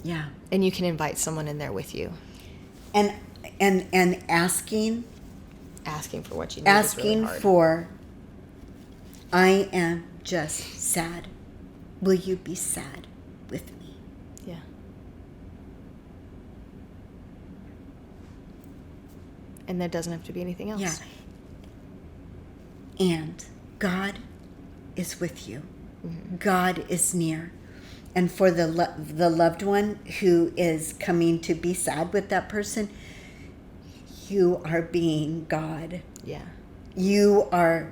Yeah. And you can invite someone in there with you. And asking For what you need is really hard. for, I am just sad. Will you be sad with me? Yeah. And there doesn't have to be anything else. Yeah. And God is with you. Mm-hmm. God is near. And for the loved one who is coming to be sad with that person, you are being God. Yeah. You are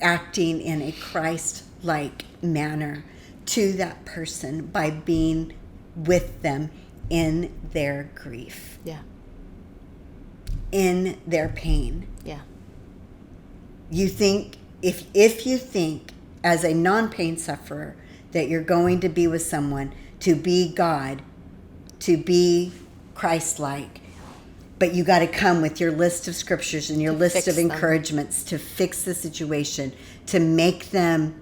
acting in a Christ-like manner to that person by being with them in their grief, Yeah. in their pain. Yeah. You think, if you think as a non-pain sufferer that you're going to be with someone to be God, to be Christ-like, but you got to come with your list of scriptures and your list of fix them. encouragements to fix the situation, to make them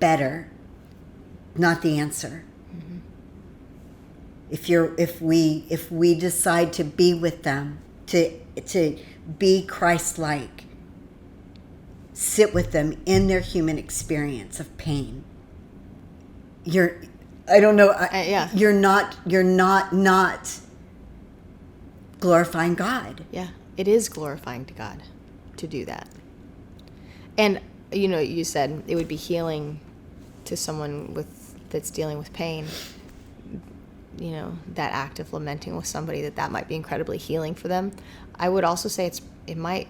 better, not the answer. Mm-hmm. If we decide to be with them, to be Christ-like, sit with them in their human experience of pain, you're not glorifying God. Yeah. It is glorifying to God to do that. And, you know, you said it would be healing to someone that's dealing with pain. You know, that act of lamenting with somebody, that might be incredibly healing for them. I would also say it might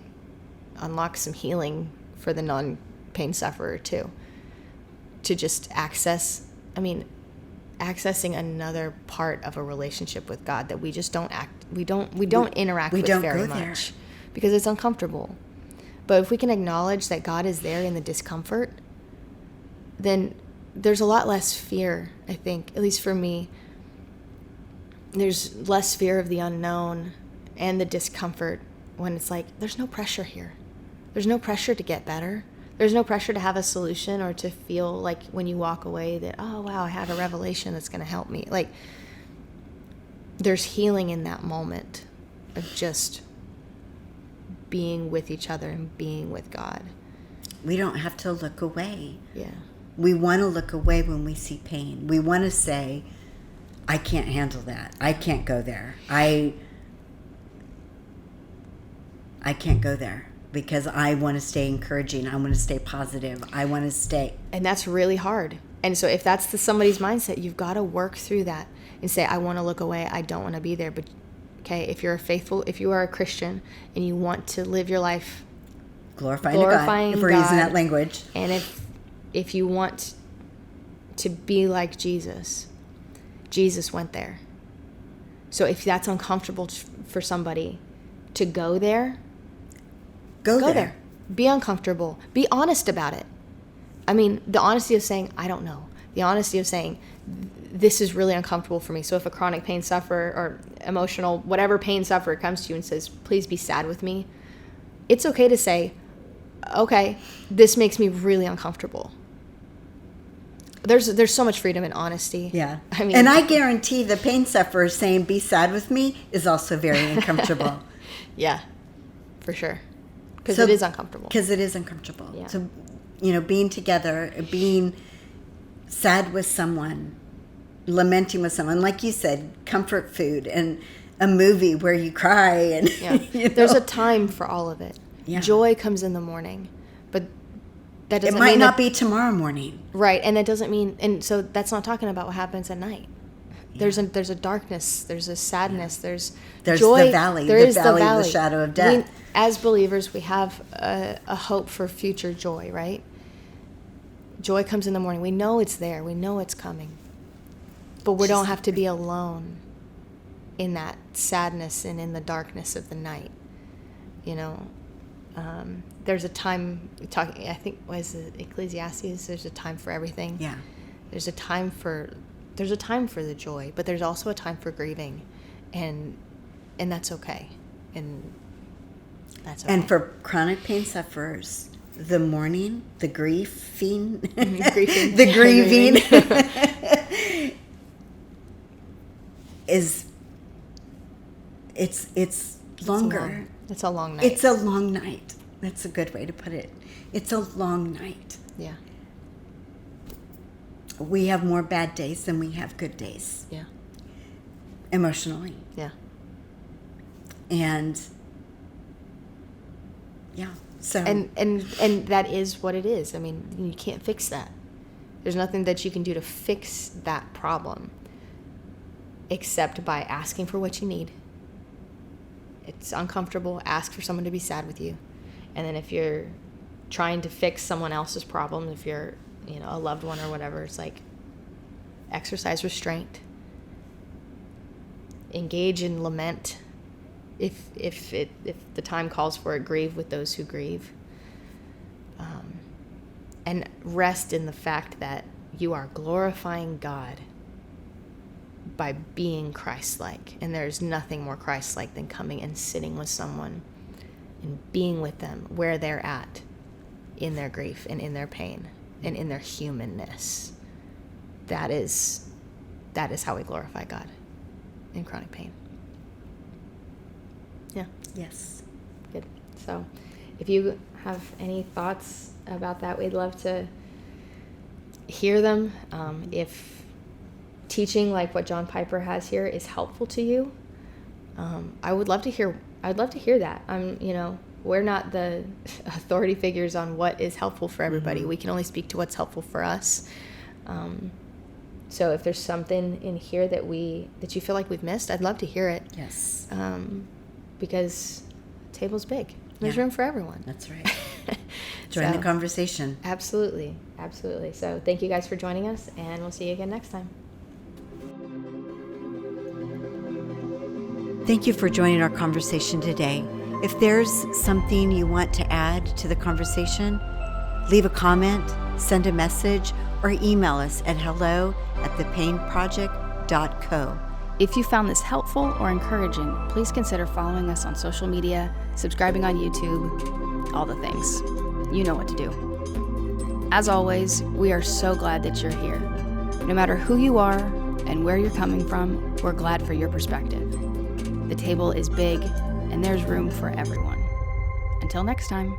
unlock some healing for the non-pain sufferer too. To just accessing another part of a relationship with God that we just don't interact with very much because it's uncomfortable. But if we can acknowledge that God is there in the discomfort, then there's a lot less fear, I think, at least for me. There's less fear of the unknown and the discomfort when it's like, there's no pressure here. There's no pressure to get better. There's no pressure to have a solution or to feel like when you walk away that, oh, wow, I have a revelation that's going to help me. Like, there's healing in that moment of just being with each other and being with God. We don't have to look away. Yeah. We want to look away when we see pain. We want to say, I can't handle that. I can't go there. I can't go there because I want to stay encouraging. I want to stay positive. I want to stay. And that's really hard. And so if that's somebody's mindset, you've got to work through that and say, I want to look away. I don't want to be there. But okay, if you are a Christian and you want to live your life glorifying God, if we're using that language. And if you want to be like Jesus, Jesus went there. So if that's uncomfortable for somebody to go there, go there. Be uncomfortable. Be honest about it. I mean, the honesty of saying, I don't know. The honesty of saying, this is really uncomfortable for me. So if a chronic pain sufferer or emotional, whatever pain sufferer comes to you and says, please be sad with me, it's okay to say, okay, this makes me really uncomfortable. There's so much freedom in honesty. Yeah. I mean, and I guarantee the pain sufferer saying, be sad with me is also very uncomfortable. Yeah, for sure. Because it is uncomfortable. Because it is uncomfortable. Yeah. So, being together, being sad with someone, lamenting with someone, like you said, comfort food and a movie where you cry. And yeah. There's a time for all of it. Yeah. Joy comes in the morning, but that doesn't mean... It might not be be tomorrow morning. Right, and that doesn't mean... And so that's not talking about what happens at night. Yeah. There's a darkness, there's a sadness, there's joy. The valley, the valley of the shadow of death. As believers, we have a hope for future joy, right? Joy comes in the morning. We know it's there. We know it's coming. But we don't have to be alone in that sadness and in the darkness of the night. There's a time, I think, was it Ecclesiastes? There's a time for everything. Yeah. There's a time for the joy, but there's also a time for grieving, and that's okay. And that's okay. And for chronic pain sufferers, the mourning, the grieving, the grieving is it's longer. It's a long night. It's a long night. That's a good way to put it. It's a long night. Yeah. We have more bad days than we have good days. Yeah. Emotionally. Yeah. And yeah. So and that is what it is. I mean, you can't fix that. There's nothing that you can do to fix that problem except by asking for what you need. It's uncomfortable. Ask for someone to be sad with you. And then if you're trying to fix someone else's problem, if you're, a loved one or whatever, it's like exercise restraint. Engage in lament. If the time calls for it, grieve with those who grieve. And rest in the fact that you are glorifying God by being Christ-like. And there's nothing more Christ-like than coming and sitting with someone and being with them where they're at in their grief and in their pain and in their humanness. That is how we glorify God in chronic pain. Yeah. Yes. Good. So if you have any thoughts about that, we'd love to hear them. If teaching like what John Piper has here is helpful to you, I'd love to hear that. We're not the authority figures on what is helpful for everybody. Mm-hmm. We can only speak to what's helpful for us. So if there's something in here that you feel like we've missed, I'd love to hear it. Yes. Because the table's big. There's room for everyone. That's right. Join the conversation. Absolutely. Absolutely. So thank you guys for joining us, and we'll see you again next time. Thank you for joining our conversation today. If there's something you want to add to the conversation, leave a comment, send a message, or email us at hello@thepainproject.co. If you found this helpful or encouraging, please consider following us on social media, subscribing on YouTube, all the things. You know what to do. As always, we are so glad that you're here. No matter who you are and where you're coming from, we're glad for your perspective. The table is big, and there's room for everyone. Until next time.